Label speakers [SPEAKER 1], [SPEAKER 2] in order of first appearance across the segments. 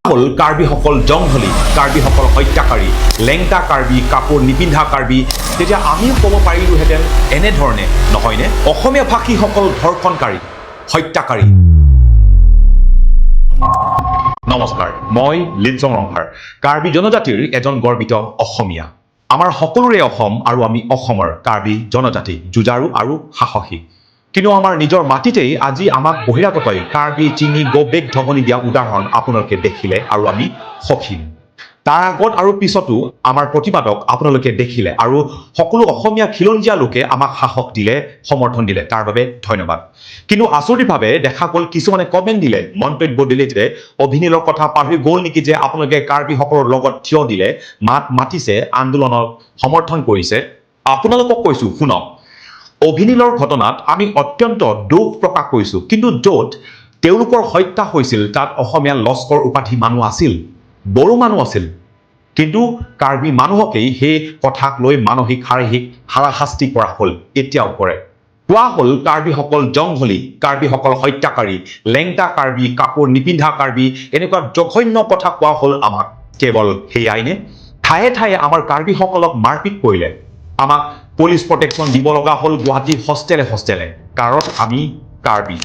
[SPEAKER 1] হল কাৰ্বিসকল জংঘলী, কাৰ্বিসকল হত্যাকাৰী, লেংটা কাৰ্বি, কাপোৰ নিপিন্ধা কাৰ্বি। তেতিয়া আমিও ক'ব পাৰিলোহেঁতেন এনেধৰণে, নহয়নে? অসমীয়া ভাষীসকল ধৰ্ষণকাৰী, হত্যাকাৰী। নমস্কাৰ, মই লিনচং ৰংহাৰ, কাৰ্বি জনজাতিৰ এজন গৰ্বিত অসমীয়া। আমাৰ সকলোৰে অসম আৰু আমি অসমৰ কাৰ্বি জনজাতি, যুঁজাৰু আৰু সাহসী। কিন্তু আমাৰ নিজৰ মাটিতেই আজি আমাক বহিৰাগতই কাৰ্বি চিঙি গবেগ ঢগনি দিয়া উদাহৰণ আপোনালোকে দেখিলে আৰু আমি সখিম। তাৰ আগত আৰু পিছতো আমাৰ প্ৰতিবাদক আপোনালোকে দেখিলে আৰু সকলো অসমীয়া খিলঞ্জীয়া লোকে আমাক সাহস দিলে, সমৰ্থন দিলে, তাৰ বাবে ধন্যবাদ। কিন্তু আচৰিতভাৱে দেখা গ'ল কিছুমানে কমেণ্ট দিলে, মন্তব্য দিলে যে অভিনীলৰ কথা পাহৰি গ'ল নেকি যে আপোনালোকে কাৰ্বিসকলৰ লগত থিয় দিলে, মাত মাতিছে, আন্দোলনক সমৰ্থন কৰিছে। আপোনালোকক কৈছোঁ শুনক, অভিনীলৰ ঘটনাত আমি অত্যন্ত দুখ প্ৰকাশ কৰিছোঁ, কিন্তু য'ত তেওঁলোকৰ হত্যা হৈছিল তাত অসমীয়া লস্কৰ উপাধি মানুহ আছিল, বড়ো মানুহ আছিল। কিন্তু কাৰ্বি মানুহকেই সেই কথাক লৈ মানসিক শাৰীৰিক হাৰাশাস্তি কৰা হ'ল, এতিয়াও কৰে। কোৱা হ'ল কাৰ্বিসকল জংঘলী, কাৰ্বিসকল হত্যাকাৰী, লেংটা কাৰ্বি, কাপোৰ নিপিন্ধা কাৰ্বি, এনেকুৱা জঘন্য কথা কোৱা হ'ল আমাক। কেৱল সেয়াইনে? ঠায়ে ঠায়ে আমাৰ কাৰ্বিসকলক মাৰপিট কৰিলে, আমাক পুলিচ প্ৰটেকশ্যন দিব লগা হ'ল গুৱাহাটীৰ হোষ্টেলে হোষ্টেলে, কাৰণ আমি কাৰ্বি।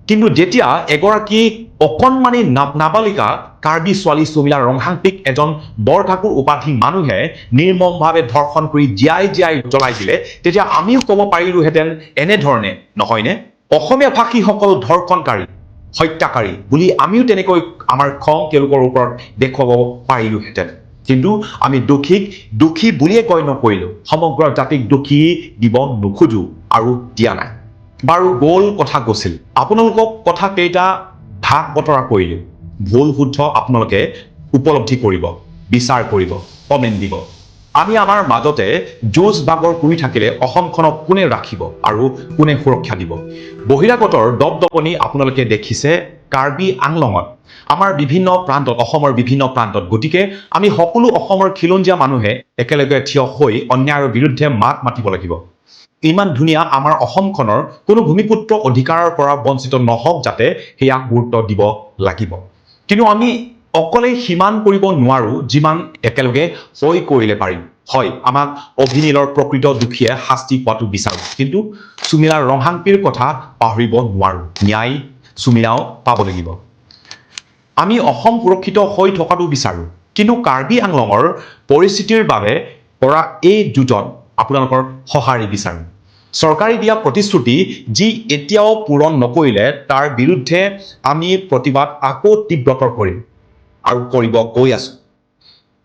[SPEAKER 1] কিন্তু যেতিয়া এগৰাকী অকণমানি নাবালিকা কাৰ্বি ছোৱালী সুমিলা ৰংহাংপিক এজন বৰঠাকুৰ উপাধি মানুহে নিৰ্মমভাৱে ধৰ্ষণ কৰি জীয়াই জীয়াই জ্বলাই দিলে, তেতিয়া আমিও ক'ব পাৰিলোহেঁতেন এনেধৰণে, নহয়নে? অসমীয়া ভাষীসকল ধৰ্ষণকাৰী, হত্যাকাৰী বুলি আমিও তেনেকৈ আমাৰ খং তেওঁলোকৰ ওপৰত দেখুৱাব পাৰিলোহেঁতেন। কিন্তু আমি দোষী বুলিয়ে গণ্য কৰিলোঁ, সমগ্ৰ জাতিক দোষী দিব নোখোজো আৰু দিয়া নাই। বাৰু গ'ল কথা গৈছিল, আপোনালোকক কথা কেইটা ভাগ বতৰা কৰিলোঁ, ভুল শুদ্ধ আপোনালোকে উপলব্ধি কৰিব, বিচাৰ কৰিব, কমেণ্ট দিব। আমি আমাৰ মাজতে যুঁজ বাগৰ কৰি থাকিলে অসমখনক কোনে ৰাখিব আৰু কোনে সুৰক্ষা দিব? বহিৰাগতৰ দপদপনি আপোনালোকে দেখিছে কাৰ্বি আংলঙত, আমাৰ বিভিন্ন প্ৰান্তত, অসমৰ বিভিন্ন প্ৰান্তত। গতিকে আমি সকলো অসমৰ খিলঞ্জীয়া মানুহে একেলগে থিয় হৈ অন্যায়ৰ বিৰুদ্ধে মাত মাতিব লাগিব। ইমান ধুনীয়া আমাৰ অসমখনৰ কোনো ভূমিপুত্ৰ অধিকাৰৰ পৰা বঞ্চিত নহওক যাতে সেয়া গুৰুত্ব দিব লাগিব। কিন্তু আমি অকলেই সিমান কৰিব নোৱাৰোঁ যিমান একেলগে হৈ কৰিলে পাৰিম। হয়, আমাক অভিনীলৰ প্ৰকৃত দোষীয়ে শাস্তি পোৱাটো বিচাৰোঁ, কিন্তু সুমিলা ৰংহাংপিৰ কথা পাহৰিব নোৱাৰোঁ। ন্যায় সুমিলাও পাব লাগিব। আমি অসম সুৰক্ষিত হৈ থকাটো বিচাৰোঁ, কিন্তু কাৰ্বি আংলঙৰ পৰিস্থিতিৰ বাবে কৰা এই যুঁজত আপোনালোকৰ সঁহাৰি বিচাৰোঁ। চৰকাৰে দিয়া প্ৰতিশ্ৰুতি যি এতিয়াও পূৰণ নকৰিলে তাৰ বিৰুদ্ধে আমি প্ৰতিবাদ আকৌ তীব্ৰতৰ কৰিম আৰু কৰিব গৈ আছোঁ।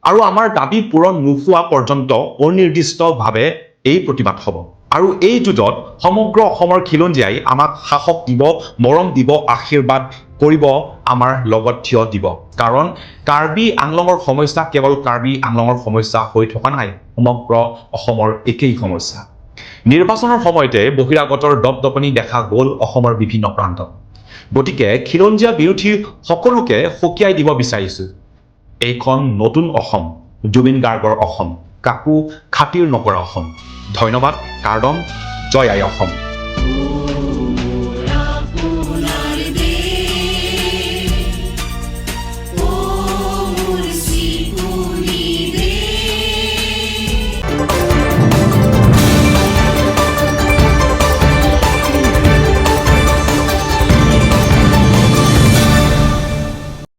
[SPEAKER 1] আৰু আমাৰ দাবী পূৰণ নোহোৱা পৰ্যন্ত অনিৰ্দিষ্টভাৱে এই প্ৰতিবাদ হ'ব। আৰু এই যুঁজত সমগ্ৰ অসমৰ খিলঞ্জীয়াই আমাক সাহস দিব, মৰম দিব, আশীৰ্বাদ কৰিব, আমাৰ লগত থিয় দিব। কাৰণ কাৰ্বি আংলঙৰ সমস্যা কেৱল কাৰ্বি আংলঙৰ সমস্যা হৈ থকা নাই, সমগ্ৰ অসমৰ একেই সমস্যা। নিৰ্বাচনৰ সময়তে বহিৰাগতৰ দপদপনি দেখা গ'ল অসমৰ বিভিন্ন প্ৰান্তত। গতিকে খিলঞ্জীয়া বিৰোধী সকলোকে সকীয়াই দিব বিচাৰিছোঁ, এইখন নতুন অসম, জুবিন গাৰ্গৰ অসম, কাকো খাতিৰ নকৰা অসম। ধন্যবাদ কাৰ্ডম, জয় আই অসম।